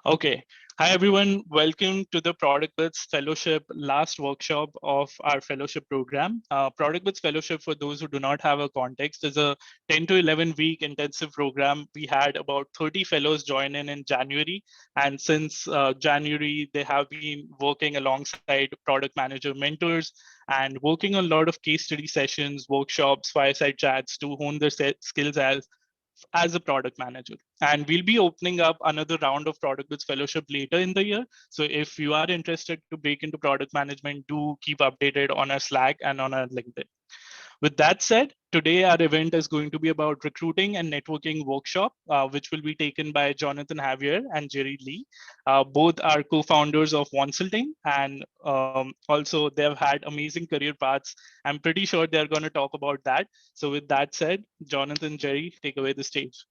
Okay. Hi, everyone. Welcome to the Product Bits Fellowship last workshop of our fellowship program. Product Bits Fellowship, for those who do not have a context, is a 10 to 11 week intensive program. We had about 30 fellows join in January. And since January, they have been working alongside product manager mentors and working on a lot of case study sessions, workshops, fireside chats to hone their skills as a product manager. And we'll be opening up another round of Product Bits Fellowship later in the year. So if you are interested to break into product management, do keep updated on our Slack and on our LinkedIn. With that said, today our event is going to be about recruiting and networking workshop, which will be taken by Jonathan Javier and Jerry Lee. Both are co-founders of Consulting, and also they've had amazing career paths. I'm pretty sure they're going to talk about that. So with that said, Jonathan, Jerry, take away the stage.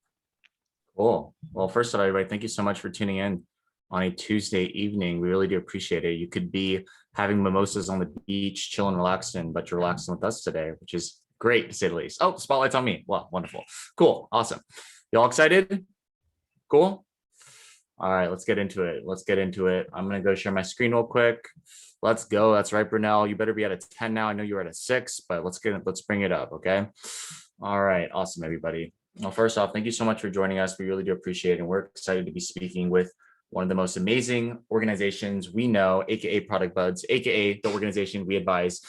Cool. Well, first of all, everybody, thank you so much for tuning in on a Tuesday evening. We really do appreciate it. You could be having mimosas on the beach, chilling, relaxing, but you're relaxing with us today, which is great to say the least. Oh, spotlight's on me. Wow, wonderful. Cool. Awesome. Y'all excited? Cool. All right, let's get into it. I'm going to go share my screen real quick. Let's go. That's right, Brunel. You better be at a 10 now. I know you're at a 6, but let's bring it up. Okay. All right. Awesome, everybody. Well, first off, thank you so much for joining us. We really do appreciate it. And we're excited to be speaking with one of the most amazing organizations we know, aka Product Buds, aka the organization we advise.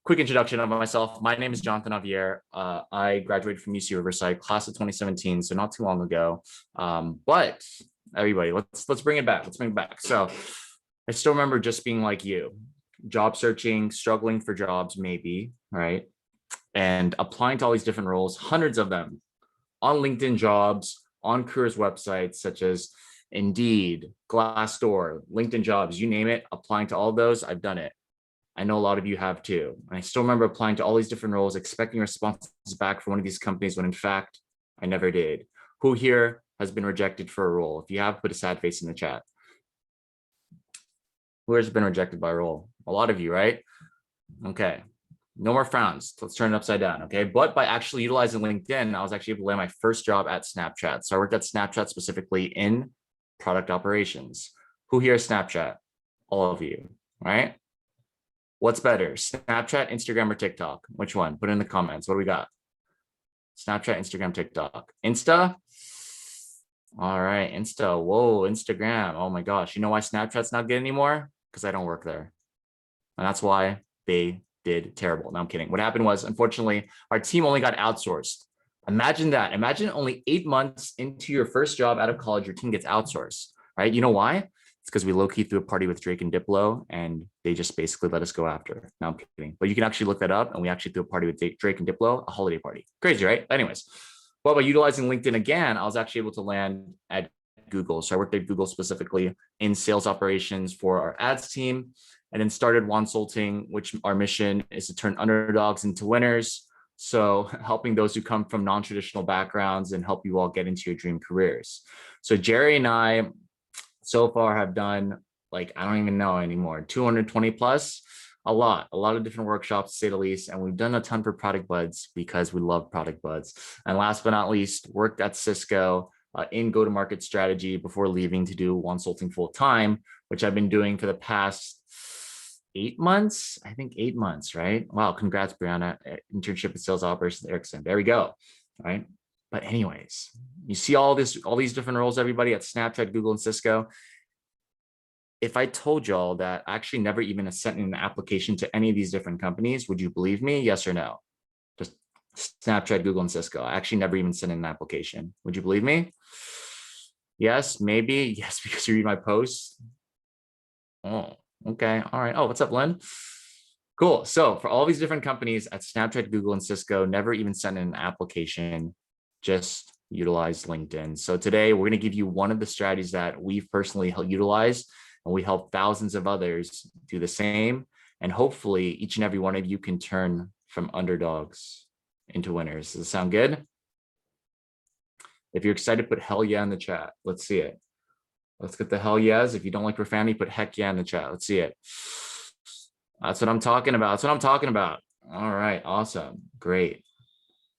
Quick introduction of myself. My name is Jonathan Javier. I graduated from UC Riverside, class of 2017, so not too long ago. But everybody, let's bring it back. So I still remember just being like you, job searching, struggling for jobs, maybe, right? And applying to all these different roles, hundreds of them on LinkedIn Jobs, on careers websites such as Indeed, Glassdoor, LinkedIn Jobs, you name it, applying to all those. I've done it. I know a lot of you have too. And I still remember applying to all these different roles, expecting responses back from one of these companies when in fact, I never did. Who here has been rejected for a role? If you have, put a sad face in the chat. Who has been rejected by a role? A lot of you, right? Okay. No more frowns. Let's turn it upside down. Okay. But by actually utilizing LinkedIn, I was actually able to land my first job at Snapchat. So I worked at Snapchat specifically in product operations. Who here is Snapchat? All of you, right? What's better, Snapchat, Instagram, or TikTok? Which one? Put it in the comments. What do we got? Snapchat, Instagram, TikTok. Insta? All right, Insta. Whoa, Instagram. Oh my gosh. You know why Snapchat's not good anymore? Because I don't work there. And that's why they did terrible. No, I'm kidding. What happened was, unfortunately, our team only got outsourced. Imagine that. Imagine only 8 months into your first job out of college, your team gets outsourced, right? You know why? It's because we low-key threw a party with Drake and Diplo, and they just basically let us go after. No, I'm kidding. But you can actually look that up, and we actually threw a party with Drake and Diplo, a holiday party. Crazy, right? Anyways, well, by utilizing LinkedIn again, I was actually able to land at Google. So I worked at Google specifically in sales operations for our ads team, and then started Consulting, which our mission is to turn underdogs into winners. So helping those who come from non-traditional backgrounds and help you all get into your dream careers. So Jerry and I so far have done, like, I don't even know anymore, 220 plus, a lot of different workshops, to say the least. And we've done a ton for Product Buds because we love Product Buds. And last but not least, worked at Cisco in go-to-market strategy before leaving to do Consulting full time, which I've been doing for the past 8 months, I think 8 months, right? Wow, congrats, Brianna. Internship at Sales Operations Ericsson. There we go, right? But anyways, you see all these different roles, everybody, at Snapchat, Google, and Cisco. If I told y'all that I actually never even sent in an application to any of these different companies, would you believe me? Yes or no? Just Snapchat, Google, and Cisco. I actually never even sent in an application. Would you believe me? Yes, maybe. Yes, because you read my posts. Oh, okay. All right. Oh, what's up, Lynn? Cool. So for all these different companies at Snapchat, Google, and Cisco, never even sent in an application, just utilize LinkedIn. So today we're going to give you one of the strategies that we've personally utilized, and we help thousands of others do the same. And hopefully each and every one of you can turn from underdogs into winners. Does it sound good? If you're excited, put hell yeah in the chat. Let's see it. Let's get the hell yes. If you don't like profanity, put heck yeah in the chat. Let's see it. That's what I'm talking about. All right. Awesome. Great.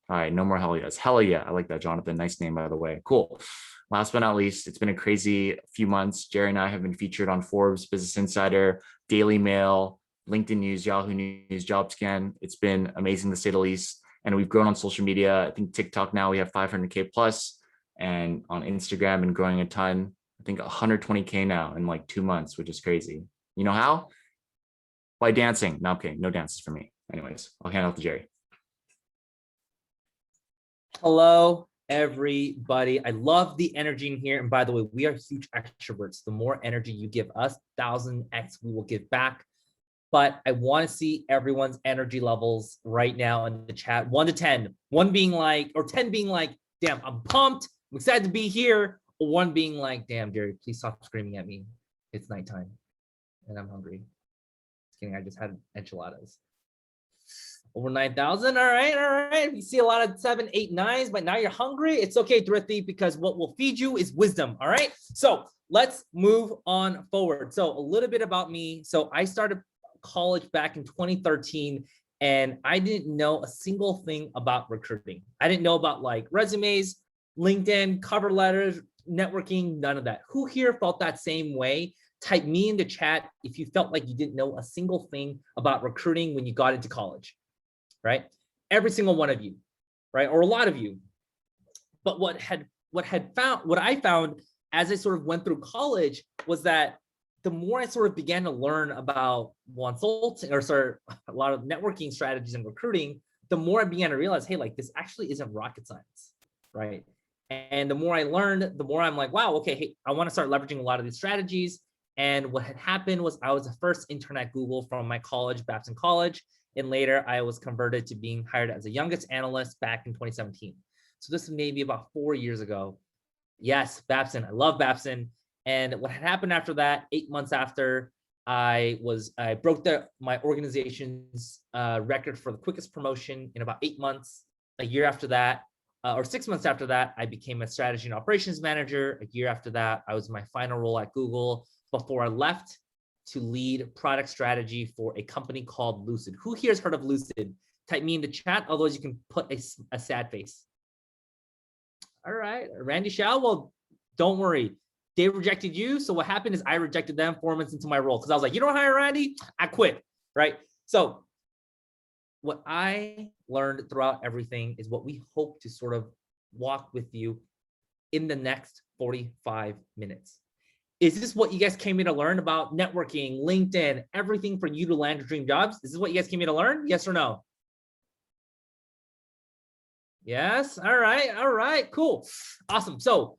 All right, no more hell yes. Hell yeah. I like that, Jonathan. Nice name, by the way. Cool. Last but not least, it's been a crazy few months. Jerry and I have been featured on Forbes, Business Insider, Daily Mail, LinkedIn News, Yahoo News, JobScan. It's been amazing to say the least. And we've grown on social media. I think TikTok now we have 500K plus, and on Instagram and growing a ton. I think 120K now in like 2 months, which is crazy. You know how? By dancing. No, okay, no dances for me. Anyways, I'll hand off to Jerry. Hello, everybody. I love the energy in here. And by the way, we are huge extroverts. The more energy you give us, 1000x we will give back. But I want to see everyone's energy levels right now in the chat. 1 to 10. 1 being like, or 10 being like, damn, I'm pumped. I'm excited to be here. Or 1 being like, damn, Jerry, please stop screaming at me. It's nighttime and I'm hungry. Just kidding. I just had enchiladas. Over 9,000. All right, all right. You see a lot of 7, 8, 9s, but now you're hungry. It's okay, Thrifty, because what will feed you is wisdom. All right. So let's move on forward. So a little bit about me. So I started college back in 2013, and I didn't know a single thing about recruiting. I didn't know about like resumes, LinkedIn, cover letters, networking, none of that. Who here felt that same way? Type me in the chat if you felt like you didn't know a single thing about recruiting when you got into college. Right? Every single one of you, right? Or a lot of you. But what I found as I sort of went through college was that the more I sort of began to learn about consulting or a lot of networking strategies and recruiting, the more I began to realize, hey, like this actually isn't rocket science, right? And the more I learned, the more I'm like, wow, okay, hey, I want to start leveraging a lot of these strategies. And what had happened was I was the first intern at Google from my college, Babson College. And later I was converted to being hired as a youngest analyst back in 2017. So this is maybe about 4 years ago. Yes, Babson, I love Babson. And what had happened after that, 8 months after, I broke my organization's record for the quickest promotion in about 8 months. A year after that, or 6 months after that, I became a strategy and operations manager. A year after that, I was in my final role at Google before I left to lead product strategy for a company called Lucid. Who here has heard of Lucid? Type me in the chat, otherwise you can put a sad face. All right, Randy Shao, well, don't worry. They rejected you, so what happened is I rejected them 4 months into my role because I was like, you don't hire Randy? I quit, right? So what I learned throughout everything is what we hope to sort of walk with you in the next 45 minutes. Is this what you guys came here to learn about networking, LinkedIn, everything for you to land your dream jobs? Is this what you guys came here to learn? Yes or no? Yes. All right, cool. Awesome. So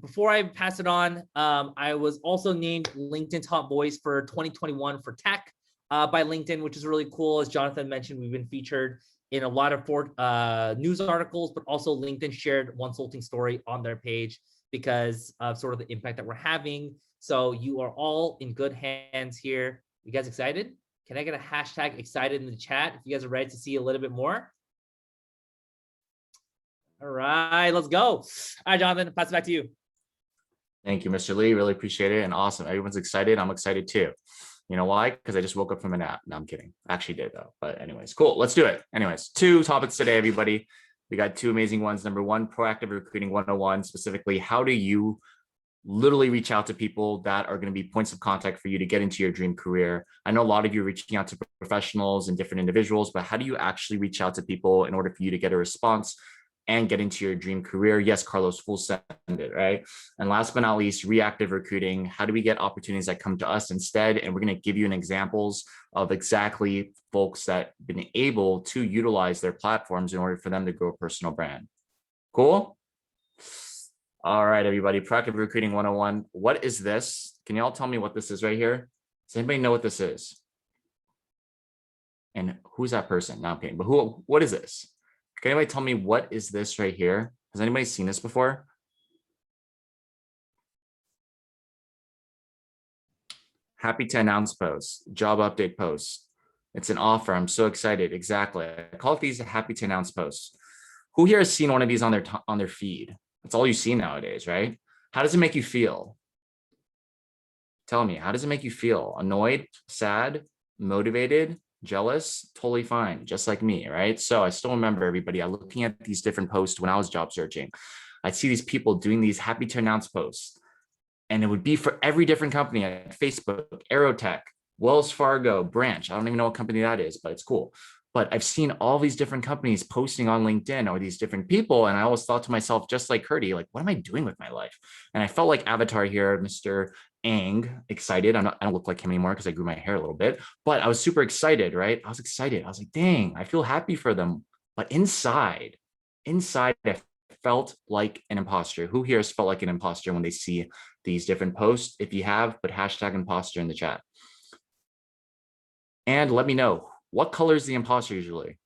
before I pass it on, I was also named LinkedIn Top Voice for 2021 for tech by LinkedIn, which is really cool. As Jonathan mentioned, we've been featured in a lot of news articles, but also LinkedIn shared one consulting story on their page because of sort of the impact that we're having. So you are all in good hands here. You guys excited? Can I get a hashtag excited in the chat if you guys are ready to see a little bit more? All right, let's go. All right, Jonathan, pass it back to you. Thank you, Mr. Lee. Really appreciate it. And awesome. Everyone's excited. I'm excited too. You know why? Because I just woke up from a nap. No, I'm kidding. Actually did though. But anyways, cool. Let's do it. Anyways, 2 topics today, everybody. We got 2 amazing ones. Number 1, proactive recruiting 101, specifically, how do you literally reach out to people that are going to be points of contact for you to get into your dream career? I know a lot of you are reaching out to professionals and different individuals, but how do you actually reach out to people in order for you to get a response and get into your dream career? Yes, Carlos, full send it, right? And last but not least, reactive recruiting. How do we get opportunities that come to us instead? And we're going to give you an examples of exactly folks that have been able to utilize their platforms in order for them to grow a personal brand. Cool? All right, everybody, proactive recruiting 101. What is this? Can you all tell me what this is right here? Does anybody know what this is? And who's that person? Not kidding, but what is this? Can anybody tell me what is this right here? Has anybody seen this before? Happy to announce posts, job update posts. It's an offer. I'm so excited. Exactly. I call these happy to announce posts. Who here has seen one of these on their feed? That's all you see nowadays, right? How does it make you feel? Tell me, how does it make you feel? Annoyed, sad, motivated, Jealous? Totally fine. Just like me, right? So I still remember everybody. I'm looking at these different posts when I was job searching. I'd see these people doing these happy to announce posts. And it would be for every different company at Facebook, Aerotech, Wells Fargo, Branch. I don't even know what company that is, but it's cool. But I've seen all these different companies posting on LinkedIn or these different people. And I always thought to myself, just like Curdy, like, what am I doing with my life? And I felt like Avatar here, Mr. Ang, excited. I don't look like him anymore because I grew my hair a little bit, but I was super excited, right? I was excited. I was like, dang, I feel happy for them. But inside, I felt like an imposter. Who here has felt like an imposter when they see these different posts? If you have, put hashtag imposter in the chat. And let me know, what color is the imposter usually?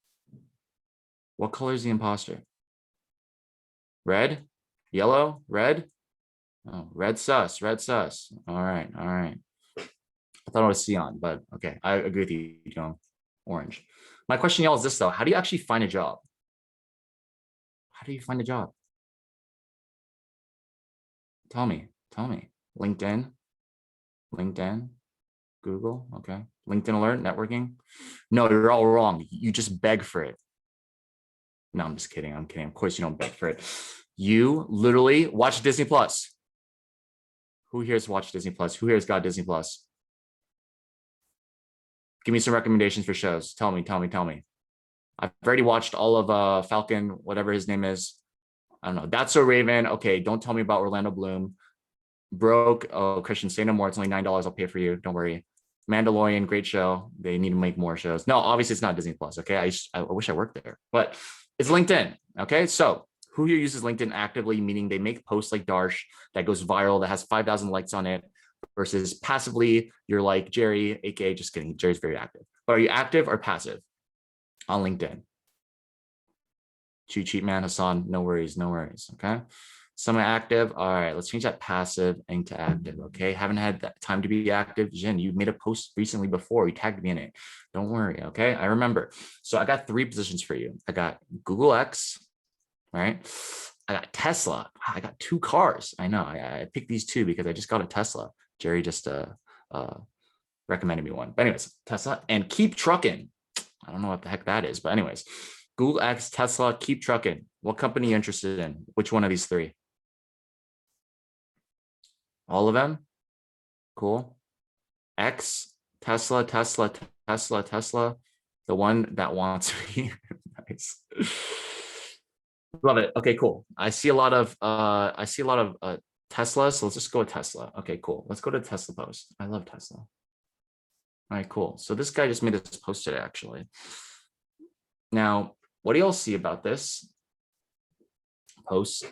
What color is the imposter? Red, yellow, red? Oh, red sus, red sus. All right, all right. I thought it was cyan, but okay, I agree with you, John. Orange. My question, y'all, is this though: how do you actually find a job? How do you find a job? Tell me. LinkedIn, Google, okay. LinkedIn alert, networking. No, you're all wrong. You just beg for it. No, I'm just kidding. I'm kidding. Of course you don't beg for it. You literally watch Disney Plus. Who here's watched Disney Plus? Who here's got Disney Plus? Give me some recommendations for shows. Tell me. I've already watched all of Falcon, whatever his name is. I don't know. That's So Raven. Okay, don't tell me about Orlando Bloom. Broke. Oh, Christian, say no more. It's only $9. I'll pay for you. Don't worry. Mandalorian, great show. They need to make more shows. No, obviously it's not Disney Plus. Okay, I wish I worked there, but it's LinkedIn. Okay, so who here uses LinkedIn actively, meaning they make posts like Darsh that goes viral, that has 5,000 likes on it, versus passively, you're like Jerry, aka, just kidding, Jerry's very active. But are you active or passive on LinkedIn? Cheat man, Hassan, no worries. Okay. Semi-active. All right, let's change that passive into active. Okay. Haven't had that time to be active. Jin, you made a post recently before. You tagged me in it. Don't worry. Okay. I remember. So I got 3 positions for you. I got Google X, right? I got Tesla. I got 2 cars. I know. I picked these 2 because I just got a Tesla. Jerry just recommended me one. But anyways, Tesla and Keep Trucking. I don't know what the heck that is, but anyways, Google X, Tesla, Keep Trucking. What company are you interested in? Which one of these 3? All of them? Cool. X, Tesla. The one that wants me. Nice. Love it. Okay, cool. I see a lot of Tesla. So let's just go with Tesla. Okay, cool. Let's go to Tesla post. I love Tesla. All right, cool. So this guy just made this post today, actually. Now, what do y'all see about this post?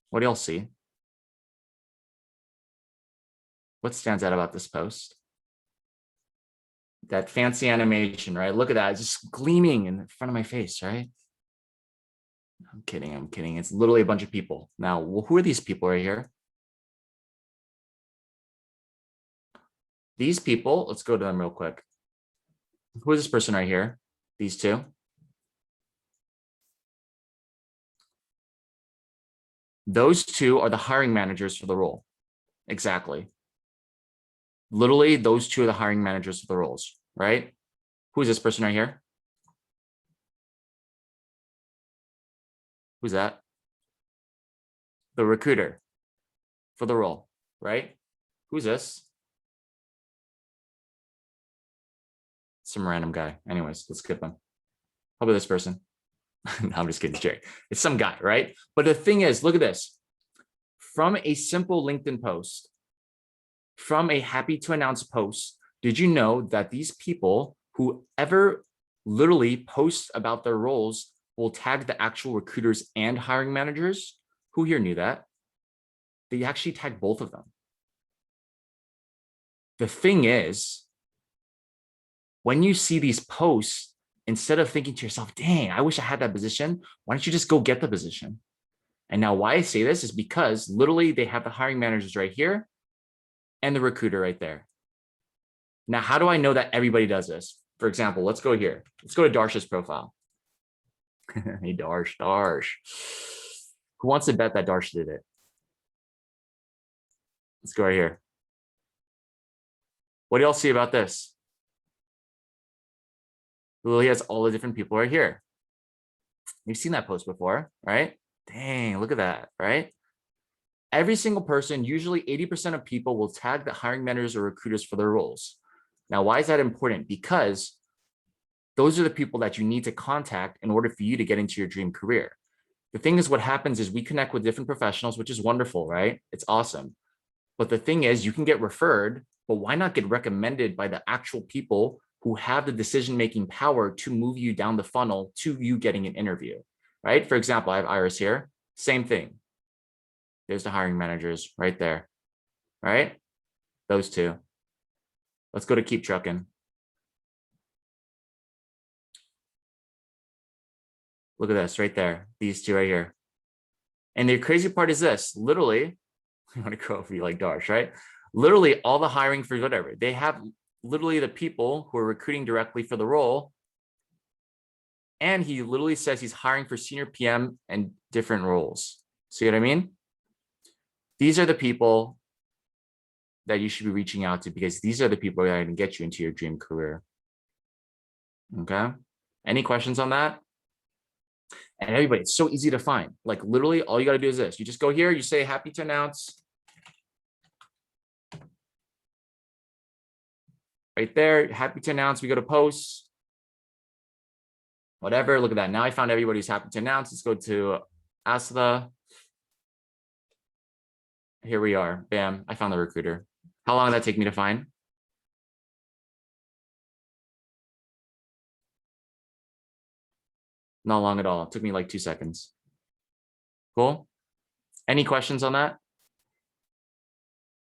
What do y'all see? What stands out about this post? That fancy animation, right? Look at that, it's just gleaming in front of my face, right? I'm kidding. It's literally a bunch of people. Now, who are these people right here? These people, let's go to them real quick. Who is this person right here? These 2. Those 2 are the hiring managers for the role. Exactly. Literally, those 2 are the hiring managers for the roles, right? Who is this person right here? Who's that? The recruiter for the role, right? Who's this? Some random guy. Anyways, let's skip him. How about this person? No, I'm just kidding, Jerry. It's some guy, right? But the thing is, look at this. From a simple LinkedIn post, from a happy to announce post, did you know that these people who ever literally post about their roles will tag the actual recruiters and hiring managers? Who here knew that? They actually tag both of them. The thing is, when you see these posts, instead of thinking to yourself, dang, I wish I had that position, why don't you just go get the position? And now why I say this is because literally they have the hiring managers right here and the recruiter right there. Now, how do I know that everybody does this? For example, let's go here. Let's go to Darsh's profile. Hey, Darsh. Who wants to bet that Darsh did it? Let's go right here. What do y'all see about this? literally has all the different people right here. You've seen that post before, right? Dang, look at that, right? Every single person, usually 80% of people will tag the hiring managers or recruiters for their roles. Now, why is that important? Because those are the people that you need to contact in order for you to get into your dream career. The thing is, what happens is we connect with different professionals, which is wonderful, right? It's awesome. But the thing is, you can get referred, but why not get recommended by the actual people who have the decision-making power to move you down the funnel to you getting an interview, right? For example, I have Iris here, same thing. There's the hiring managers right there, right? Those two. Let's go to Keep Trucking. Look at this right there, these two right here. And the crazy part is this, literally, you want to grow up, you like Darsh, right? Literally all the hiring for whatever, they have literally the people who are recruiting directly for the role. And he literally says he's hiring for senior PM and different roles. See what I mean? These are the people that you should be reaching out to, because these are the people that are going to get you into your dream career. Okay. Any questions on that? And everybody, it's so easy to find. Like literally all you got to do is this. You just go here, you say happy to announce. Right there, happy to announce, we go to posts. Whatever, look at that. Now I found everybody who's happy to announce. Let's go to Asla. Here we are, bam, I found the recruiter. How long did that take me to find? Not long at all, it took me like 2 seconds. Cool, any questions on that?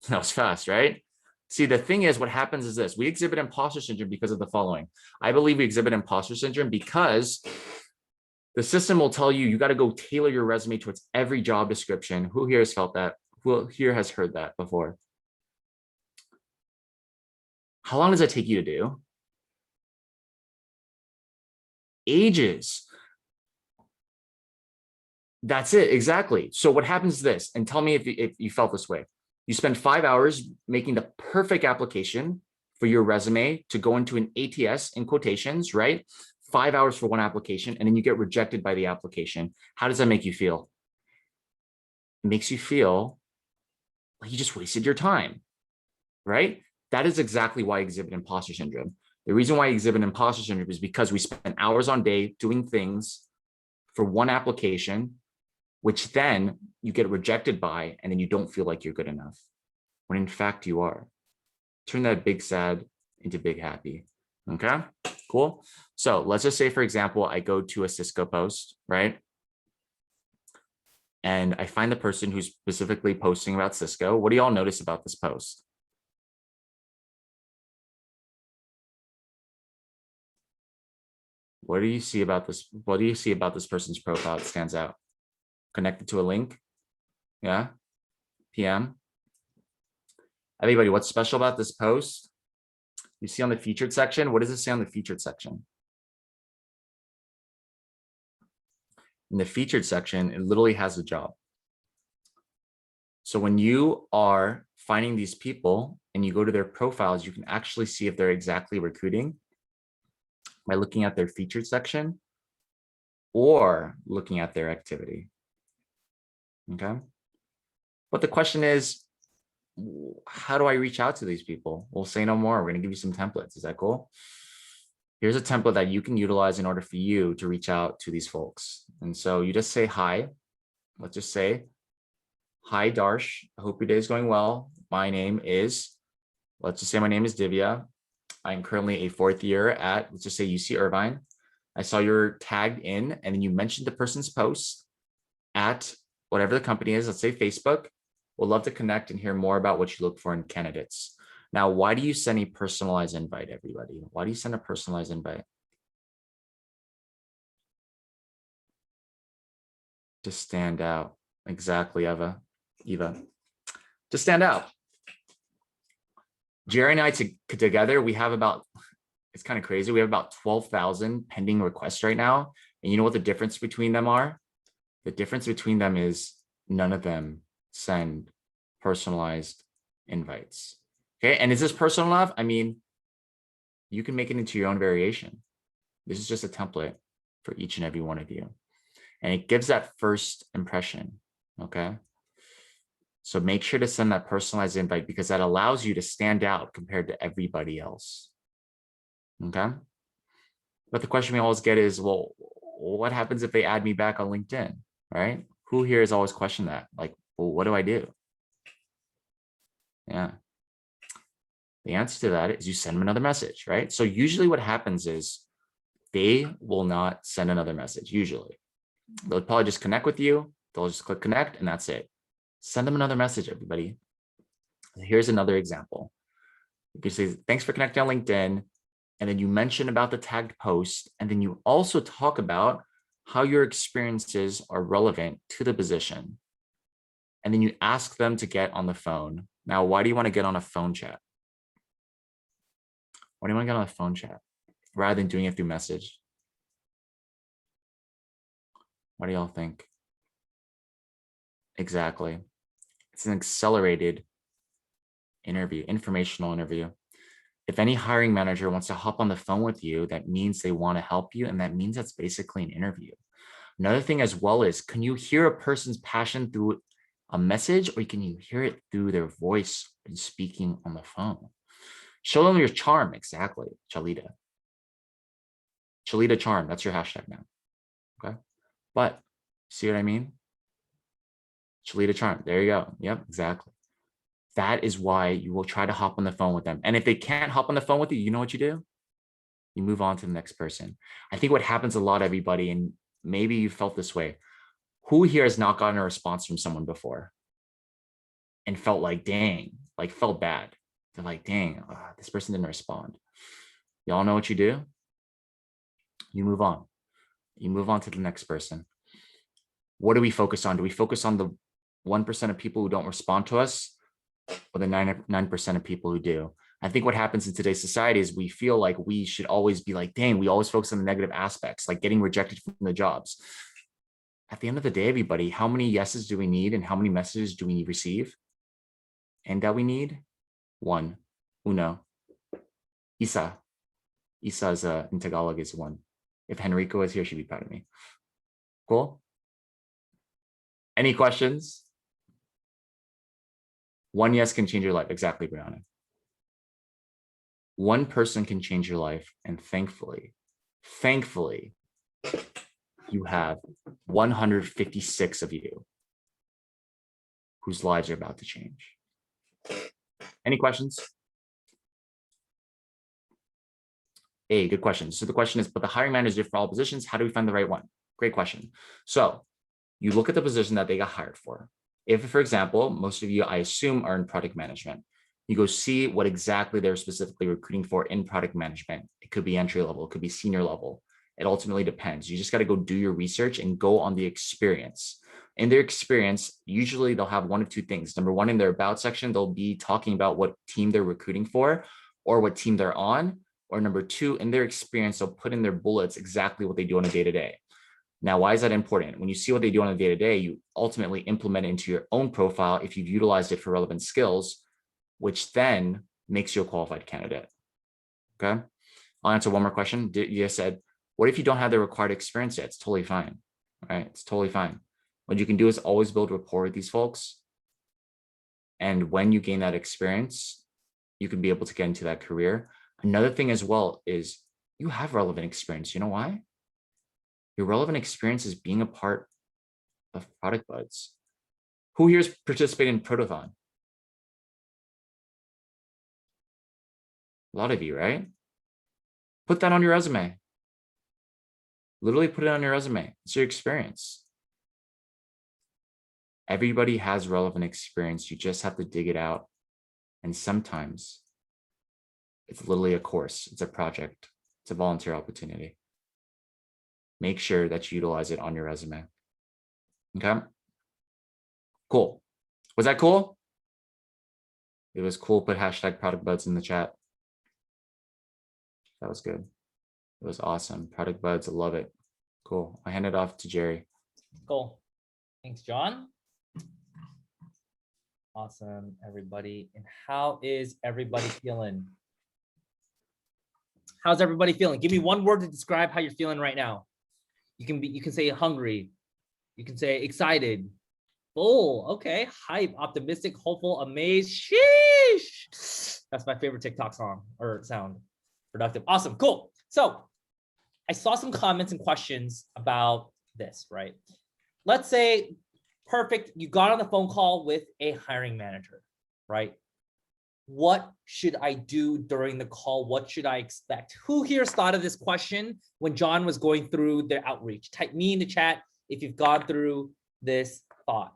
That was fast, right? See, the thing is, what happens is this, we exhibit imposter syndrome because of the following. I believe we exhibit imposter syndrome because the system will tell you, you got to go tailor your resume towards every job description. Who here has felt that? Who here has heard that before? How long does that take you to do? Ages. That's it, exactly. So what happens is this, and tell me if you felt this way. You spend 5 hours making the perfect application for your resume to go into an ATS in quotations, right? 5 hours for one application, and then you get rejected by the application. How does that make you feel? It makes you feel like you just wasted your time, right? That is exactly why I exhibit imposter syndrome. The reason why I exhibit imposter syndrome is because we spend hours on day doing things for one application, which then you get rejected by, and then you don't feel like you're good enough, when in fact you are. Turn that big sad into big happy. Okay, cool. So let's just say, for example, I go to a Cisco post, right? And I find the person who's specifically posting about Cisco. What do y'all notice about this post? What do you see about this? What do you see about this person's profile that stands out? Connected to a link? Yeah, PM. Everybody, what's special about this post? You see on the featured section, what does it say on the featured section? In the featured section, it literally has a job. So when you are finding these people and you go to their profiles, you can actually see if they're exactly recruiting by looking at their featured section or looking at their activity. Okay. But the question is, how do I reach out to these people? We'll say no more. We're going to give you some templates. Is that cool? Here's a template that you can utilize in order for you to reach out to these folks. And so you just say hi. Let's just say, hi, Darsh. I hope your day is going well. My name is, let's just say my name is Divya. I'm currently a 4th year at, let's just say UC Irvine. I saw you're tagged in, and then you mentioned the person's post at whatever the company is, let's say Facebook. We'd love to connect and hear more about what you look for in candidates. Now, why do you send a personalized invite, everybody? Why do you send a personalized invite? To stand out. Exactly, Eva. To stand out. Jerry and I together, we have about, it's kind of crazy. We have about 12,000 pending requests right now. And you know what the difference between them are? The difference between them is none of them send personalized invites. Okay, and is this personal enough? I mean, you can make it into your own variation. This is just a template for each and every one of you. And it gives that first impression, okay? So make sure to send that personalized invite because that allows you to stand out compared to everybody else, okay? But the question we always get is, well, what happens if they add me back on LinkedIn, right? Who here has always questioned that? Like, well, what do I do? Yeah. The answer to that is you send them another message, right? So usually what happens is they will not send another message, usually. They'll probably just connect with you. They'll just click connect and that's it. Send them another message, everybody. Here's another example. You can say, thanks for connecting on LinkedIn. And then you mention about the tagged post. And then you also talk about how your experiences are relevant to the position. And then you ask them to get on the phone. Now, why do you want to get on a phone chat? Why do you want to get on a phone chat rather than doing it through message? What do y'all think? Exactly. It's an accelerated interview, informational interview. If any hiring manager wants to hop on the phone with you, that means they want to help you. And that means that's basically an interview. Another thing as well is, can you hear a person's passion through a message or can you hear it through their voice and speaking on the phone? Show them your charm. Exactly. Chalita. Chalita charm. That's your hashtag now. Okay. But see what I mean? Chalita charm. There you go. Yep, exactly. That is why you will try to hop on the phone with them. And if they can't hop on the phone with you, you know what you do? You move on to the next person. I think what happens a lot, everybody, and maybe you felt this way, who here has not gotten a response from someone before and felt like, dang, like felt bad? They're like, dang, this person didn't respond. Y'all know what you do? You move on. You move on to the next person. What do we focus on? Do we focus on the 1% of people who don't respond to us or the 9% of people who do? I think what happens in today's society is we feel like we should always be like, dang, we always focus on the negative aspects, like getting rejected from the jobs. At the end of the day, everybody, how many yeses do we need and how many messages do we receive? And that we need one. Uno. Isa. Isa's in Tagalog is one. If Henrico is here, she'd be proud of me. Cool. Any questions? One yes can change your life. Exactly, Brianna. One person can change your life. And thankfully, you have 156 of you whose lives are about to change. Any questions? Hey, good question. So the question is, but the hiring manager for all positions, how do we find the right one? Great question. So you look at the position that they got hired for. If, for example, most of you, I assume, are in product management, you go see what exactly they're specifically recruiting for in product management. It could be entry level, it could be senior level. It ultimately depends. You just got to go do your research and go on the experience. In their experience, usually they'll have one of two things. Number one, in their about section, they'll be talking about what team they're recruiting for or what team they're on. Or number two, in their experience, they'll put in their bullets exactly what they do on a day-to-day. Now, why is that important? When you see what they do on a day-to-day, you ultimately implement it into your own profile if you've utilized it for relevant skills, which then makes you a qualified candidate. Okay. I'll answer one more question. You said, what if you don't have the required experience yet? It's totally fine, right? It's totally fine. What you can do is always build rapport with these folks. And when you gain that experience, you can be able to get into that career. Another thing as well is you have relevant experience. You know why? Your relevant experience is being a part of Product Buds. Who here is participating in Protothon? A lot of you, right? Put that on your resume. Literally put it on your resume. It's your experience. Everybody has relevant experience. You just have to dig it out. And sometimes it's literally a course. It's a project. It's a volunteer opportunity. Make sure that you utilize it on your resume. Okay. Cool. Was that cool? It was cool. Put hashtag Product Buds in the chat. That was good. It was awesome. Product Buds. I love it. Cool. I hand it off to Jerry. Cool. Thanks, John. Awesome, everybody. And how is everybody feeling? How's everybody feeling? Give me one word to describe how you're feeling right now. You can say hungry. You can say excited. Full. Okay. Hype. Optimistic. Hopeful. Amazed. Sheesh. That's my favorite TikTok song or sound. Productive. Awesome. Cool. So I saw some comments and questions about this, right? Let's say, perfect, you got on the phone call with a hiring manager, right? What should I do during the call? What should I expect? Who here's thought of this question when John was going through their outreach? Type me in the chat if you've gone through this thought.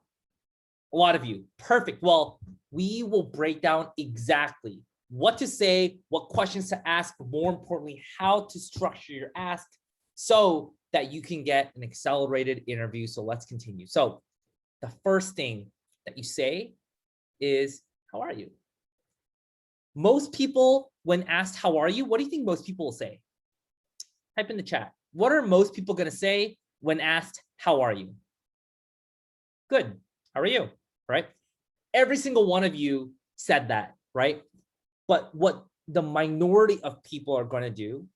A lot of you. Perfect. Well, we will break down exactly what to say, what questions to ask, but more importantly, how to structure your ask so that you can get an accelerated interview. So let's continue. So the first thing that you say is, how are you? Most people, when asked, how are you? What do you think most people will say? Type in the chat. What are most people going to say when asked, how are you? Good. How are you? Right? Every single one of you said that, right? But what the minority of people are going to do,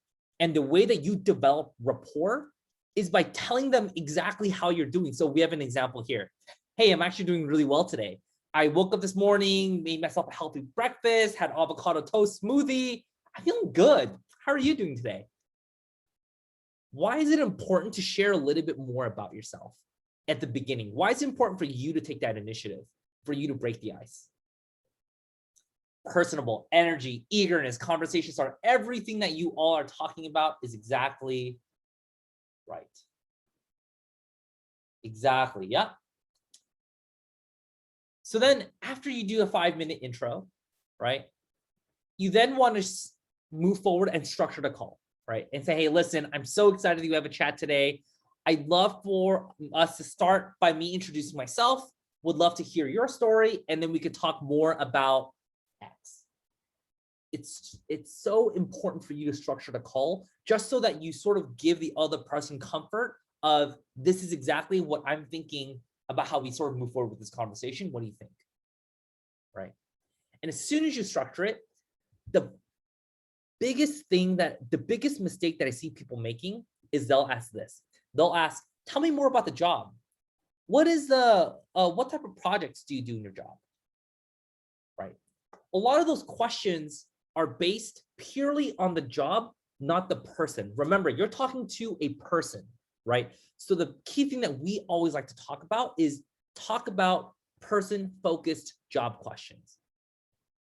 and the way that you develop rapport, is by telling them exactly how you're doing. So we have an example here. Hey, I'm actually doing really well today. I woke up this morning, made myself a healthy breakfast, had avocado toast smoothie. I'm feeling good. How are you doing today? Why is it important to share a little bit more about yourself at the beginning? Why is it important for you to take that initiative, for you to break the ice? Personable, energy, eagerness, conversation starter, everything that you all are talking about is exactly right. Exactly, yeah. So then after you do a 5-minute intro, right, you then want to move forward and structure the call, right? And say, hey, listen, I'm so excited that you have a chat today. I'd love for us to start by me introducing myself. Would love to hear your story, and then we could talk more about X. It's so important for you to structure the call just so that you sort of give the other person comfort of, this is exactly what I'm thinking about how we sort of move forward with this conversation. What do you think? Right? And as soon as you structure it, the biggest mistake that I see people making is they'll ask this. They'll ask, tell me more about the job. What is what type of projects do you do in your job? Right? A lot of those questions are based purely on the job, not the person. Remember, you're talking to a person, right? So the key thing that we always like to talk about is talk about person-focused job questions,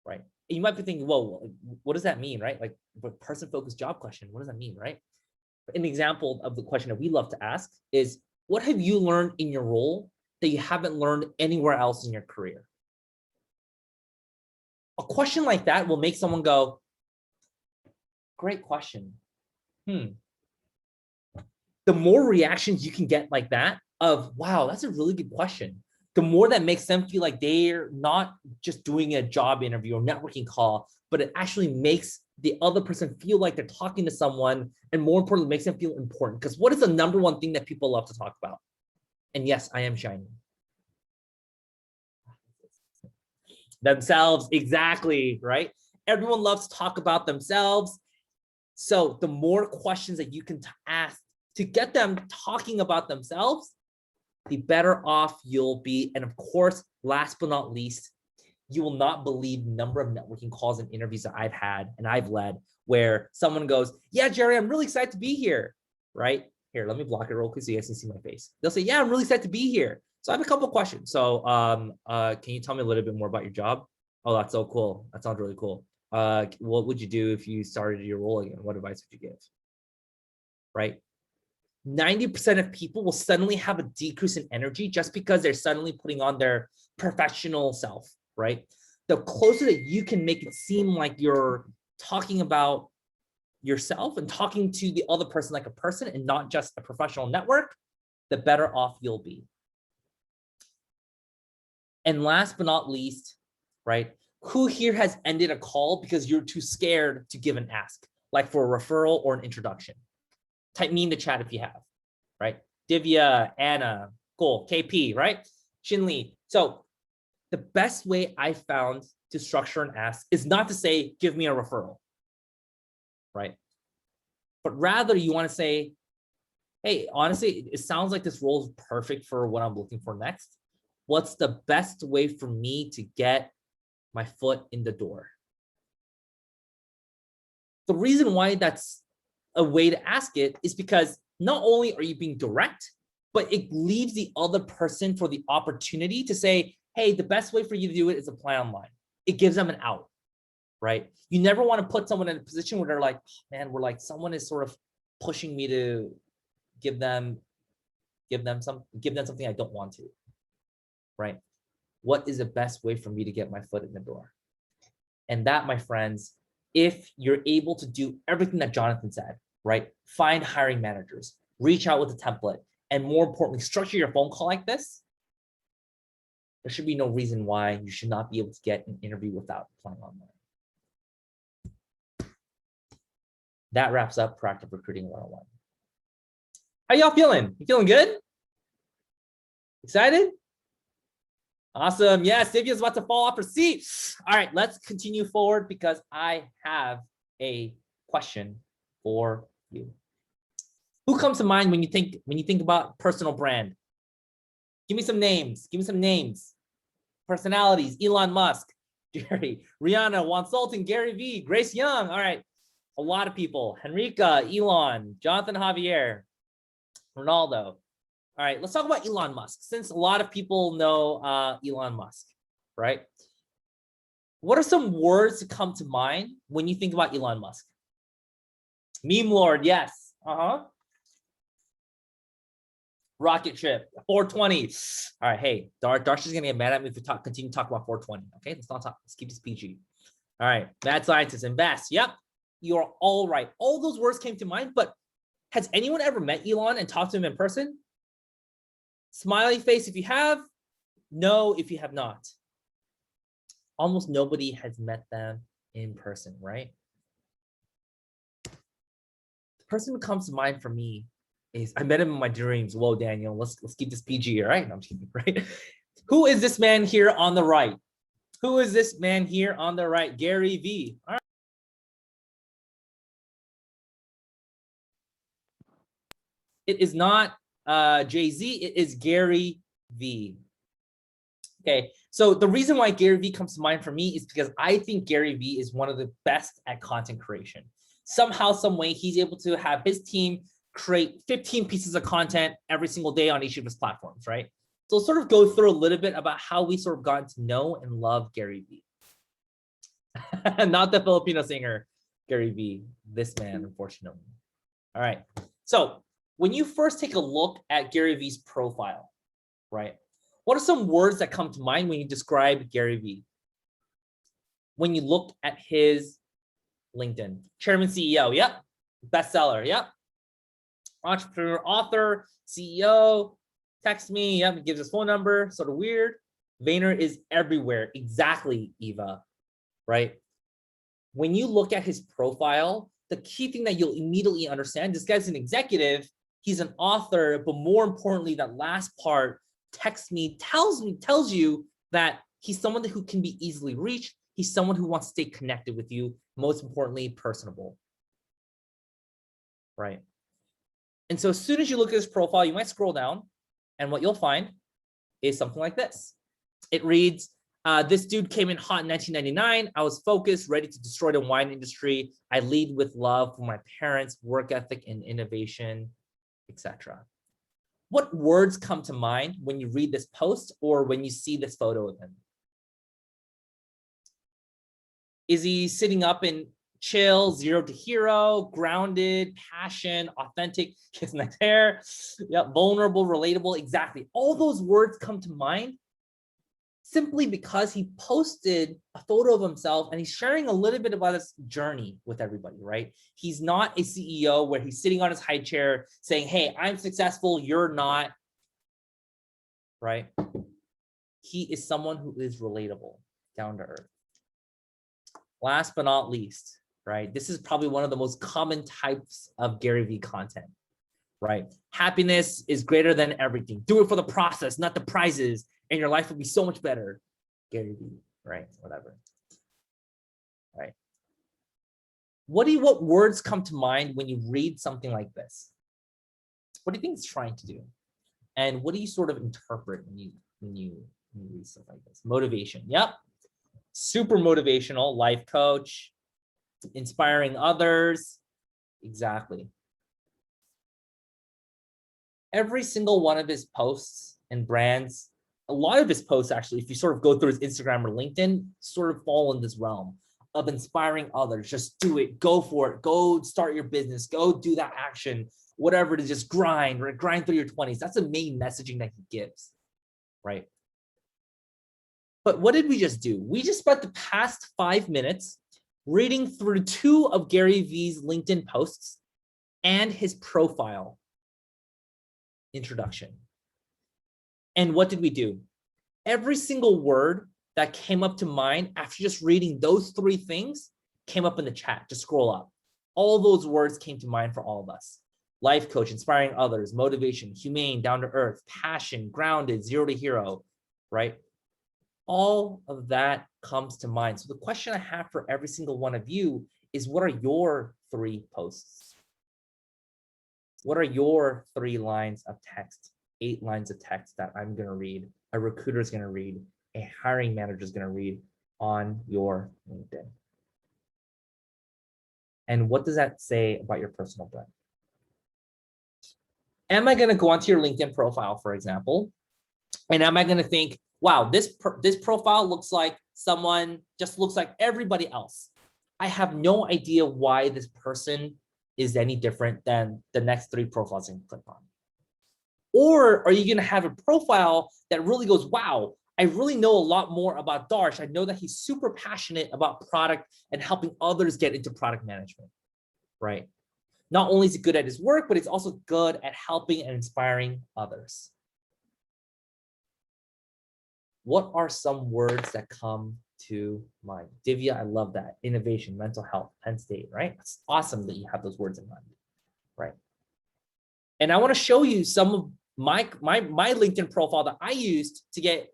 right? And you might be thinking, whoa, what does that mean, right? Like, a person-focused job question, what does that mean, right? An example of the question that we love to ask is, what have you learned in your role that you haven't learned anywhere else in your career? A question like that will make someone go, great question. The more reactions you can get like that of, wow, that's a really good question, the more that makes them feel like they're not just doing a job interview or networking call, but it actually makes the other person feel like they're talking to someone, and more importantly, makes them feel important. Because what is the number one thing that people love to talk about? And yes, I am shining. Themselves, exactly, right? Everyone loves to talk about themselves. So the more questions that you can ask to get them talking about themselves, the better off you'll be. And of course, last but not least, you will not believe the number of networking calls and interviews that I've had and I've led where someone goes, yeah, Jerry, I'm really excited to be here, right? Here, let me block it real quick so you guys can see my face. They'll say, yeah, I'm really excited to be here. So I have a couple of questions. So can you tell me a little bit more about your job? Oh, that's so cool. That sounds really cool. What would you do if you started your role again? What advice would you give? Right? 90% of people will suddenly have a decrease in energy just because they're suddenly putting on their professional self, right? The closer that you can make it seem like you're talking about yourself and talking to the other person like a person and not just a professional network, the better off you'll be. And last but not least, right? Who here has ended a call because you're too scared to give an ask, like for a referral or an introduction? Type me in the chat if you have, right? Divya, Anna, cool, KP, right? Shinli. So the best way I found to structure an ask is not to say, give me a referral, right? but rather you want to say, hey, honestly, it sounds like this role is perfect for what I'm looking for next. What's the best way for me to get my foot in the door? The reason why that's a way to ask it is because not only are you being direct, but it leaves the other person for the opportunity to say, hey, the best way for you to do it is apply online. It gives them an out, right? You never want to put someone in a position where they're like, oh, man, we're like, someone is sort of pushing me to give them something I don't want to, right? What is the best way for me to get my foot in the door? And that, my friends, if you're able to do everything that Jonathan said, right? Find hiring managers, reach out with a template, and more importantly, structure your phone call like this, there should be no reason why you should not be able to get an interview without applying online. That wraps up Proactive Recruiting 101. How y'all feeling? You feeling good? Excited? Awesome. Yeah, Savia's about to fall off her seat. All right, let's continue forward because I have a question for you. Who comes to mind when you think about personal brand? Give me some names. Give me some names. Personalities: Elon Musk, Jerry, Rihanna, Juan Sultan, Gary Vee, Grace Young. All right, a lot of people. Henrica, Elon, Jonathan, Javier, Ronaldo. All right, let's talk about Elon Musk, since a lot of people know Elon Musk, right? What are some words that come to mind when you think about Elon Musk? Meme Lord, yes. Rocket ship, 420. All right, hey, Darsh's gonna get mad at me if we continue to talk about 420. Okay, let's not talk. Let's keep this PG. All right, mad scientist, invest. Yep, you're all right. All those words came to mind, but has anyone ever met Elon and talked to him in person? Smiley face if you have, no if you have not. Almost nobody has met them in person, right? The person who comes to mind for me is, I met him in my dreams. Whoa, Daniel, let's keep this PG, all right? No, I'm just kidding, right? Who is this man here on the right? Who is this man here on the right? Gary Vee. All right. It is not Jay-Z, it is Gary Vee. Okay, so the reason why Gary Vee comes to mind for me is because I think Gary Vee is one of the best at content creation. Somehow, some way, he's able to have his team create 15 pieces of content every single day on each of his platforms, right? So we'll sort of go through a little bit about how we sort of gotten to know and love Gary Vee. Not the Filipino singer, Gary Vee, this man, unfortunately. All right, so when you first take a look at Gary Vee's profile, right? What are some words that come to mind when you describe Gary Vee? When you look at his LinkedIn, chairman, CEO, yep. Bestseller, yep. Entrepreneur, author, CEO, text me, yep. He gives his phone number, sort of weird. Vayner is everywhere, exactly, Eva, right? When you look at his profile, the key thing that you'll immediately understand, this guy's an executive, he's an author, but more importantly, that last part, text me, tells you that he's someone who can be easily reached. He's someone who wants to stay connected with you. Most importantly, personable, right? And so as soon as you look at his profile, you might scroll down and what you'll find is something like this. It reads, this dude came in hot in 1999. I was focused, ready to destroy the wine industry. I lead with love for my parents, work ethic and innovation, etc. What words come to mind when you read this post or when you see this photo of him? Is he sitting up in chill, zero to hero, grounded, passion, authentic, his nice hair, yep, vulnerable, relatable, exactly. All those words come to mind simply because he posted a photo of himself and he's sharing a little bit about his journey with everybody, right? He's not a CEO where he's sitting on his high chair saying, hey, I'm successful, you're not, right? He is someone who is relatable, down to earth. Last but not least, right? This is probably one of the most common types of Gary Vee content, right? Happiness is greater than everything. Do it for the process, not the prizes, and your life will be so much better. Gary Vee, right? Whatever. Right. What words come to mind when you read something like this? What do you think it's trying to do? And what do you sort of interpret when you read stuff like this? Motivation. Yep. Super motivational, life coach, inspiring others. Exactly. Every single one of his posts and brands, a lot of his posts actually, if you sort of go through his Instagram or LinkedIn, sort of fall in this realm of inspiring others. Just do it, go for it, go start your business, go do that action, whatever it is, just grind, right? Grind through your 20s. That's the main messaging that he gives, right? But what did we just do? We just spent the past 5 minutes reading through 2 of Gary Vee's LinkedIn posts and his profile introduction. And what did we do? Every single word that came up to mind after just reading those 3 things came up in the chat. Just scroll up. All those words came to mind for all of us. Life coach, inspiring others, motivation, humane, down to earth, passion, grounded, zero to hero, right? All of that comes to mind. So the question I have for every single one of you is, what are your 3 posts? What are your 3 lines of text, 8 lines of text that I'm going to read, a recruiter is going to read, a hiring manager is going to read on your LinkedIn? And what does that say about your personal brand? Am I going to go onto your LinkedIn profile, for example, and am I going to think, wow, this profile looks like someone, just looks like everybody else. I have no idea why this person is any different than the next 3 profiles you can click on. Or are you going to have a profile that really goes, wow, I really know a lot more about Darsh. I know that he's super passionate about product and helping others get into product management, right? Not only is he good at his work, but he's also good at helping and inspiring others. What are some words that come to mind? Divya, I love that. Innovation, mental health, Penn State, right? It's awesome that you have those words in mind, right? And I want to show you some of my LinkedIn profile that I used to get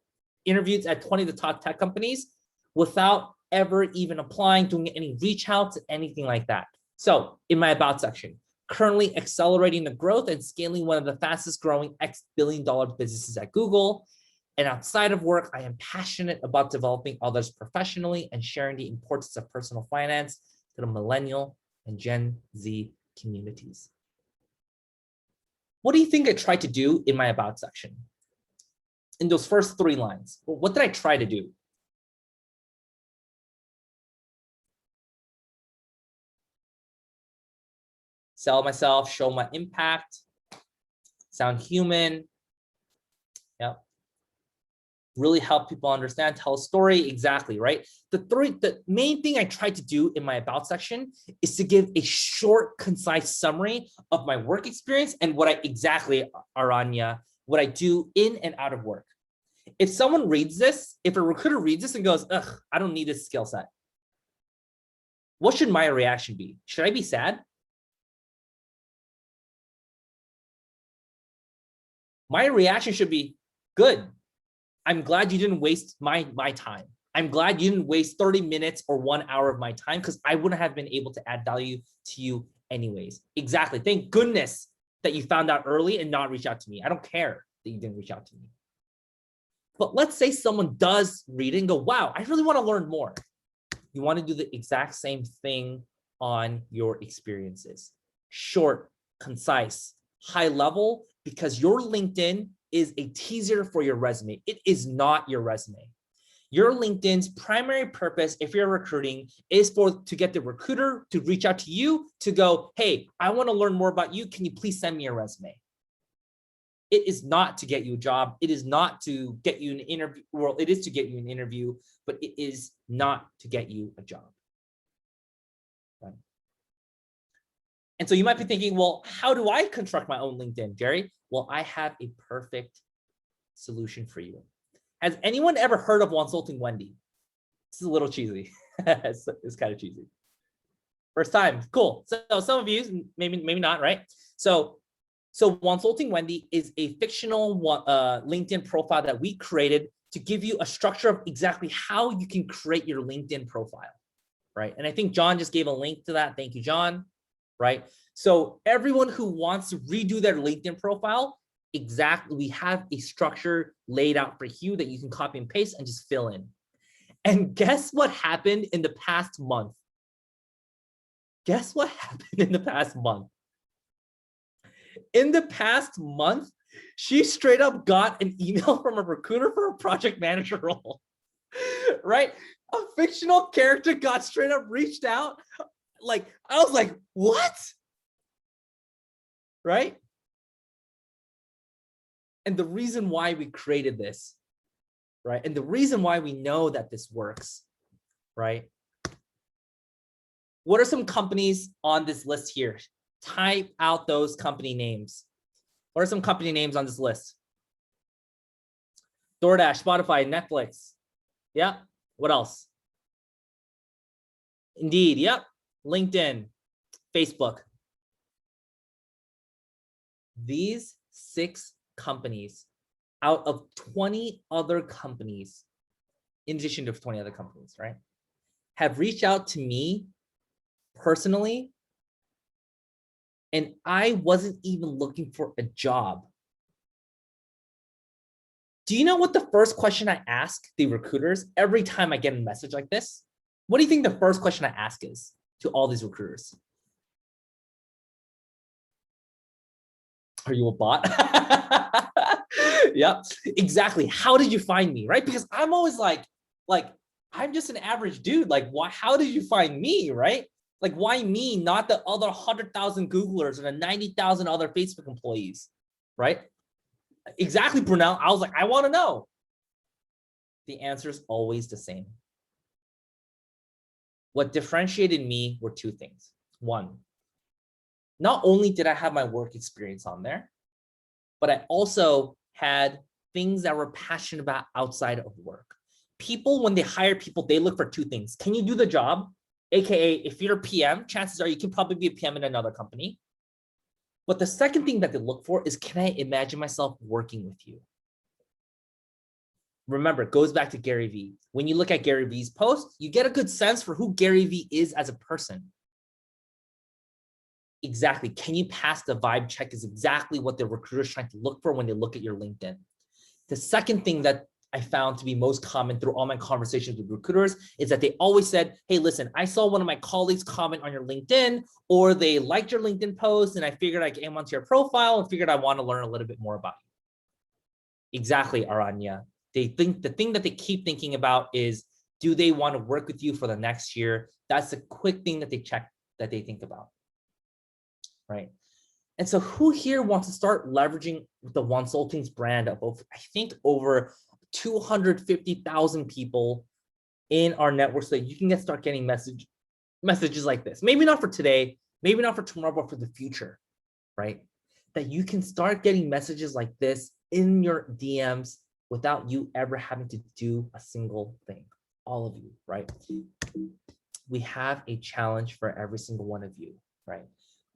interviews at 20 of the top tech companies without ever even applying, doing any reach outs, anything like that. So in my about section, currently accelerating the growth and scaling one of the fastest growing X billion-dollar businesses at Google. And outside of work, I am passionate about developing others professionally and sharing the importance of personal finance to the millennial and Gen Z communities. What do you think I tried to do in my about section? In those first 3 lines, well, what did I try to do? Sell myself, show my impact, sound human. Yep. Really help people understand, tell a story. Exactly, right? The main thing I tried to do in my about section is to give a short, concise summary of my work experience and what Aranya, what I do in and out of work. If someone reads this, if a recruiter reads this and goes, ugh, I don't need this skill set, what should my reaction be? Should I be sad? My reaction should be, good. I'm glad you didn't waste my time. I'm glad you didn't waste 30 minutes or 1 hour of my time, because I wouldn't have been able to add value to you anyways. Exactly. Thank goodness that you found out early and not reach out to me. I don't care that you didn't reach out to me. But let's say someone does read it and go, wow, I really want to learn more. You want to do the exact same thing on your experiences. Short, concise, high level, because your LinkedIn is a teaser for your resume. It is not your resume. Your LinkedIn's primary purpose, if you're recruiting, is to get the recruiter to reach out to you to go, hey, I want to learn more about you. Can you please send me a resume? It is not to get you a job. It is not to get you an interview. Well, it is to get you an interview, but it is not to get you a job. Right? And so you might be thinking, well, how do I construct my own LinkedIn, Jerry? Well, I have a perfect solution for you. Has anyone ever heard of Consulting Wendy? This is a little cheesy. It's kind of cheesy. First time, cool. So some of you, maybe not, right? So Consulting Wendy is a fictional LinkedIn profile that we created to give you a structure of exactly how you can create your LinkedIn profile, right? And I think John just gave a link to that. Thank you, John, right? So everyone who wants to redo their LinkedIn profile, exactly, we have a structure laid out for you that you can copy and paste and just fill in. And guess what happened in the past month? Guess what happened in the past month? In the past month, she straight up got an email from a recruiter for a project manager role, right? A fictional character got straight up reached out. Like, I was like, what? Right? And the reason why we created this, right? And the reason why we know that this works, right? What are some companies on this list here? Type out those company names. What are some company names on this list? DoorDash, Spotify, Netflix. Yeah. What else? Indeed. Yep. LinkedIn, Facebook. These 6 companies out of 20 other companies, in addition to 20 other companies, right, have reached out to me personally, and I wasn't even looking for a job. Do you know what the first question I ask the recruiters every time I get a message like this? What do you think the first question I ask is to all these recruiters? Are you a bot? Yep, exactly. How did you find me, right? Because I'm always like, I'm just an average dude. Like, why? How did you find me, right? Like, why me, not the other 100,000 Googlers or the 90,000 other Facebook employees, right? Exactly, Brunel. I was like, I want to know. The answer is always the same. What differentiated me were 2 things. One, not only did I have my work experience on there, but I also had things that were passionate about outside of work. People, when they hire people, they look for 2 things. Can you do the job? AKA, if you're a PM, chances are you can probably be a PM in another company. But the second thing that they look for is, can I imagine myself working with you? Remember, it goes back to Gary Vee. When you look at Gary Vee's post, you get a good sense for who Gary Vee is as a person. Exactly. Can you pass the vibe check is exactly what the recruiter's trying to look for when they look at your LinkedIn. The second thing that I found to be most common through all my conversations with recruiters is that they always said, hey, listen, I saw one of my colleagues comment on your LinkedIn, or they liked your LinkedIn post, and I figured I came onto your profile and figured I want to learn a little bit more about you. Exactly, Aranya. They think the thing that they keep thinking about is, do they want to work with you for the next year? That's a quick thing that they check, that they think about, right? And so who here wants to start leveraging the Consulting's brand of, I think, over 250,000 people in our network, so that you can start getting messages like this? Maybe not for today, maybe not for tomorrow, but for the future, right? That you can start getting messages like this in your DMs without you ever having to do a single thing. All of you, right? We have a challenge for every single one of you, right?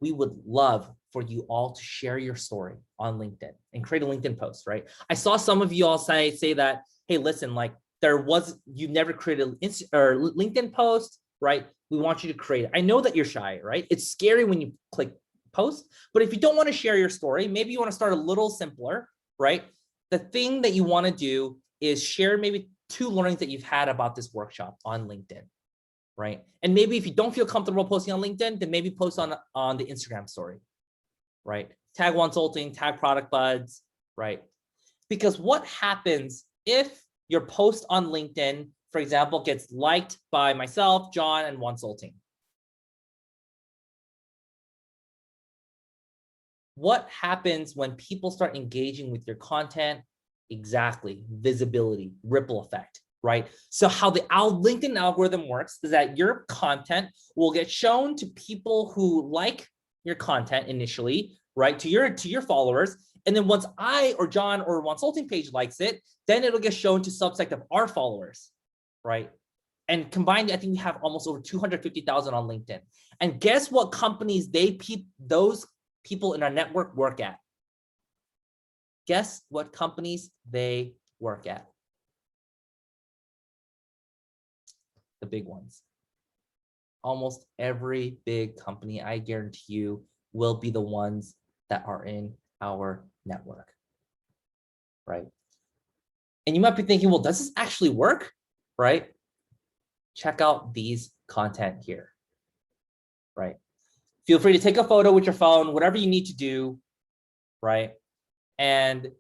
We would love for you all to share your story on LinkedIn and create a LinkedIn post, right? I saw some of you all say that, hey, listen, like you never created an LinkedIn post, right? We want you to create it. I know that you're shy, right? It's scary when you click post, but if you don't want to share your story, maybe you want to start a little simpler, right? The thing that you want to do is share maybe 2 learnings that you've had about this workshop on LinkedIn, right? And maybe if you don't feel comfortable posting on LinkedIn, then maybe post on the Instagram story, right? Tag Consulting, tag Product Buds, right? Because what happens if your post on LinkedIn, for example, gets liked by myself, John, and Consulting? What happens when people start engaging with your content? Exactly, visibility, ripple effect, right? So how the LinkedIn algorithm works is that your content will get shown to people who like your content initially, right? To your followers. And then once I or John or Consulting page likes it, then it'll get shown to subset of our followers, right? And combined, I think we have almost over 250,000 on LinkedIn. And guess what companies those people in our network work at? Guess what companies they work at? The big ones. almost every big company, I guarantee you, will be the ones that are in our network, right? And you might be thinking, well, does this actually work, right? Check out these content here, right? Feel free to take a photo with your phone, whatever you need to do, right? And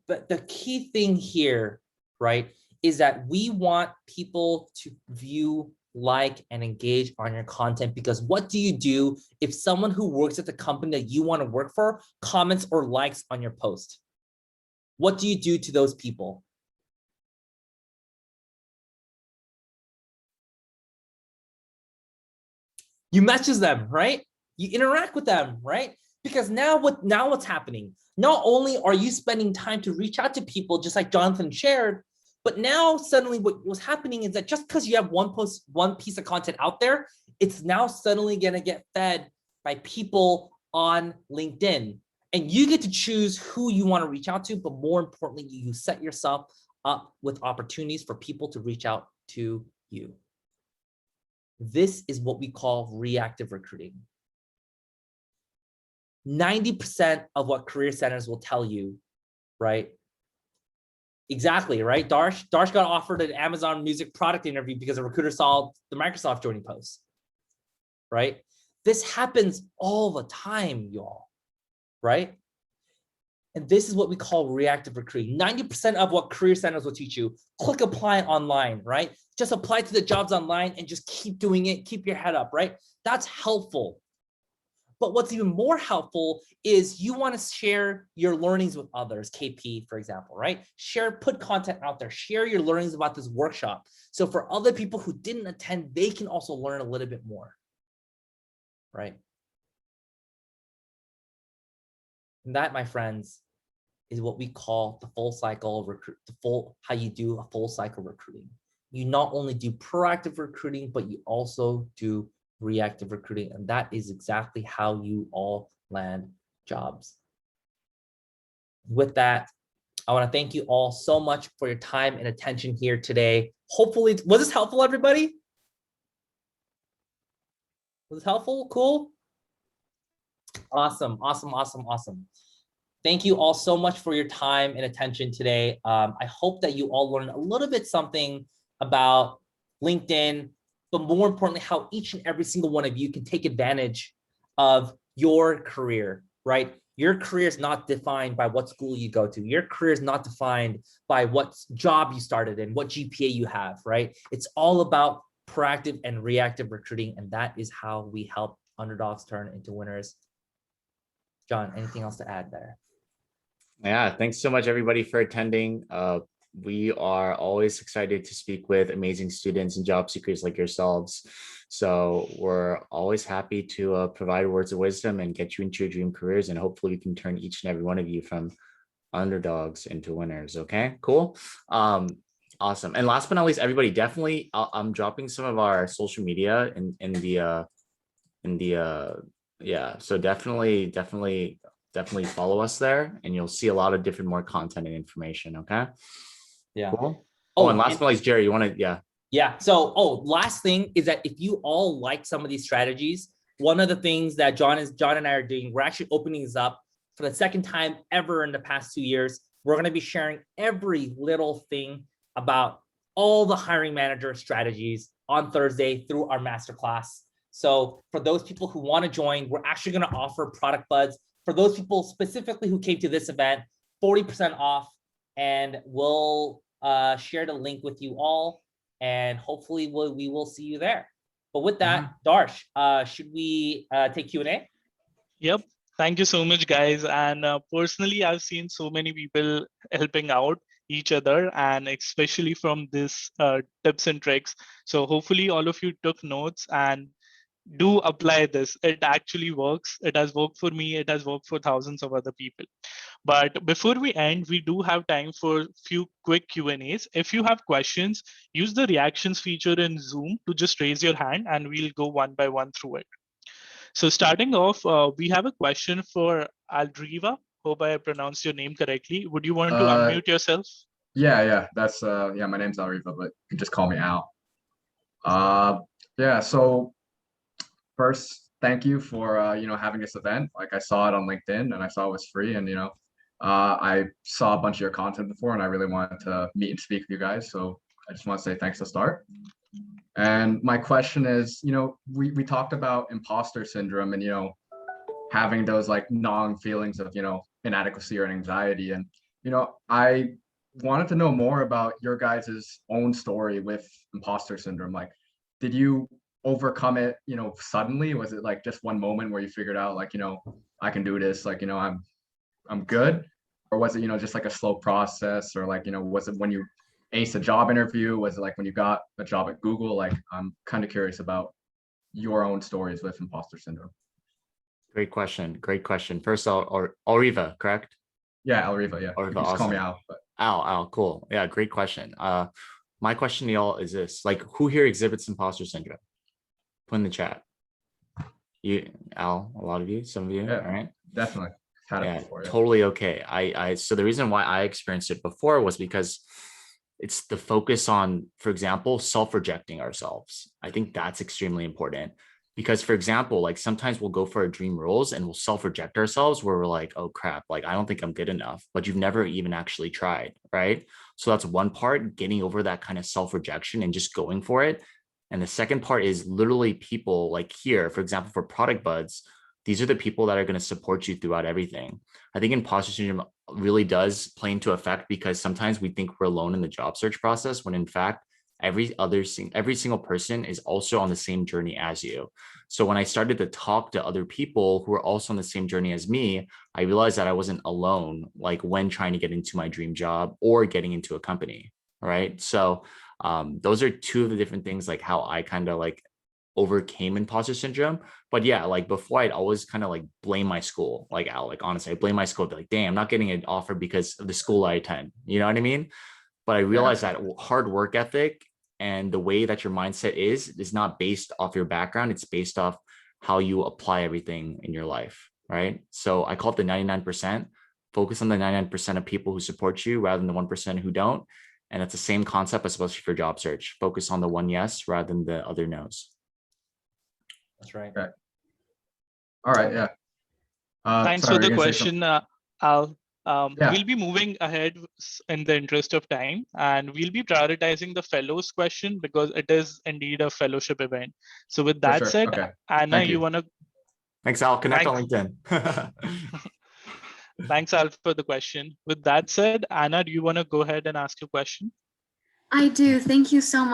the key thing here, right, is that we want people to view, like, and engage on your content, because what do you do if someone who works at the company that you want to work for comments or likes on your post? What do you do to those people? You message them, right? You interact with them, right? Because now what's happening? Not only are you spending time to reach out to people, just like Jonathan shared, but now suddenly what was happening is that just because you have one post, one piece of content out there, it's now suddenly going to get fed by people on LinkedIn. And you get to choose who you want to reach out to, but more importantly, you set yourself up with opportunities for people to reach out to you. This is what we call reactive recruiting. 90% of what career centers will tell you, right? Exactly, right? Darsh got offered an Amazon Music product interview because a recruiter saw the Microsoft joining post, right? This happens all the time, y'all, right? And this is what we call reactive recruiting. 90% of what career centers will teach you, click apply online, right? Just apply to the jobs online and just keep doing it, keep your head up, right? That's helpful. But what's even more helpful is you want to share your learnings with others, KP, for example, right? Put content out there, share your learnings about this workshop. So for other people who didn't attend, they can also learn a little bit more, right? And that, my friends, is what we call the full cycle recruit, how you do a full cycle recruiting. You not only do proactive recruiting, but you also do reactive recruiting. And that is exactly how you all land jobs. With that, I want to thank you all so much for your time and attention here today. Hopefully, was this helpful, everybody? Was this helpful? Cool. Awesome, awesome, awesome, awesome. Thank you all so much for your time and attention today. I hope that you all learned a little bit something about LinkedIn, but more importantly, how each and every single one of you can take advantage of your career, right? Your career is not defined by what school you go to. Your career is not defined by what job you started in, what GPA you have, right? It's all about proactive and reactive recruiting, and that is how we help underdogs turn into winners. John, anything else to add there? Yeah, thanks so much, everybody, for attending. We are always excited to speak with amazing students and job seekers like yourselves. So we're always happy to provide words of wisdom and get you into your dream careers. And hopefully we can turn each and every one of you from underdogs into winners. Okay, cool. Awesome. And last but not least, everybody, definitely, I'm dropping some of our social media in the yeah. So definitely follow us there, and you'll see a lot of different more content and information. Okay. Yeah. Cool. Oh, and last but not least, Jerry, you want to, yeah. Yeah. So, last thing is that if you all like some of these strategies, one of the things that John and I are doing, we're actually opening this up for the second time ever in the past 2 years. We're going to be sharing every little thing about all the hiring manager strategies on Thursday through our masterclass. So for those people who want to join, we're actually going to offer product buds. For those people specifically who came to this event, 40% off, and we'll share the link with you all, and hopefully we will see you there. But with that, Darsh, should we take Q&A? Yep. Thank you so much, guys. And personally, I've seen so many people helping out each other, and especially from this tips and tricks. So hopefully all of you took notes and do apply this. It actually works. It has worked for me. It has worked for thousands of other people. But before we end, we do have time for a few quick Q&As. If you have questions, use the reactions feature in Zoom to just raise your hand and we'll go one by one through it. So starting off, we have a question for Aldriva. Hope I pronounced your name correctly. Would you want to unmute yourself? Yeah, that's yeah, my name's Aldriva, but you can just call me Al. Yeah, so first, thank you for having this event. Like I saw it on LinkedIn and I saw it was free, and I saw a bunch of your content before and I really wanted to meet and speak with you guys. So I just want to say thanks to start. And my question is, we talked about imposter syndrome and having those like gnawing feelings of inadequacy or anxiety. And I wanted to know more about your guys' own story with imposter syndrome. Like, did you overcome it suddenly? Was it like just one moment where you figured out like I can do this, like I'm good? Or was it just like a slow process? Or like was it when you aced a job interview? Was it like when you got a job at Google? Like I'm kind of curious about your own stories with imposter syndrome. Great question. Great question. First, Alriva, correct? Yeah, Alriva. Yeah, Alriva, you can just call me awesome. Al. But Al, cool. Yeah, great question. My question to y'all is this: like, who here exhibits imposter syndrome? Put in the chat. You, Al, a lot of you, some of you. Yeah, all right. definitely had it Yeah, before. Yeah. totally okay. So the reason why I experienced it before was because it's the focus on, for example, self-rejecting ourselves. I think that's extremely important because, for example, like sometimes we'll go for our dream roles and we'll self-reject ourselves where we're like, oh crap, like I don't think I'm good enough, but you've never even actually tried, right? So that's one part, getting over that kind of self-rejection and just going for it. And the second part is literally people like here, for example, for product buds, these are the people that are going to support you throughout everything. I think imposter syndrome really does play into effect because sometimes we think we're alone in the job search process when in fact every single person is also on the same journey as you. So when I started to talk to other people who are also on the same journey as me, I realized that I wasn't alone, like when trying to get into my dream job or getting into a company. Right. So those are two of the different things, like how I kind of like overcame imposter syndrome. But yeah, like before I'd always kind of like blame my school, like Al, like honestly, I blame my school, be like, damn, I'm not getting an offer because of the school I attend. You know what I mean? But I realized that hard work ethic and the way that your mindset is not based off your background. It's based off how you apply everything in your life. Right. So I call it the 99%. Focus on the 99% of people who support you rather than the 1% who don't. And it's the same concept, especially for job search. Focus on the one yes rather than the other no's. That's right. Okay. All right. Yeah. Thanks sorry, for were the you gonna say something? question, Al. Yeah. We'll be moving ahead in the interest of time, and we'll be prioritizing the fellows question because it is indeed a fellowship event. So with For that sure. said, Okay. Anna, Thank you. you want to? Thanks, Al. Connect on Thanks. LinkedIn. Thanks, Al, for the question. With that said, Anna, do you want to go ahead and ask your question? I do. Thank you so much.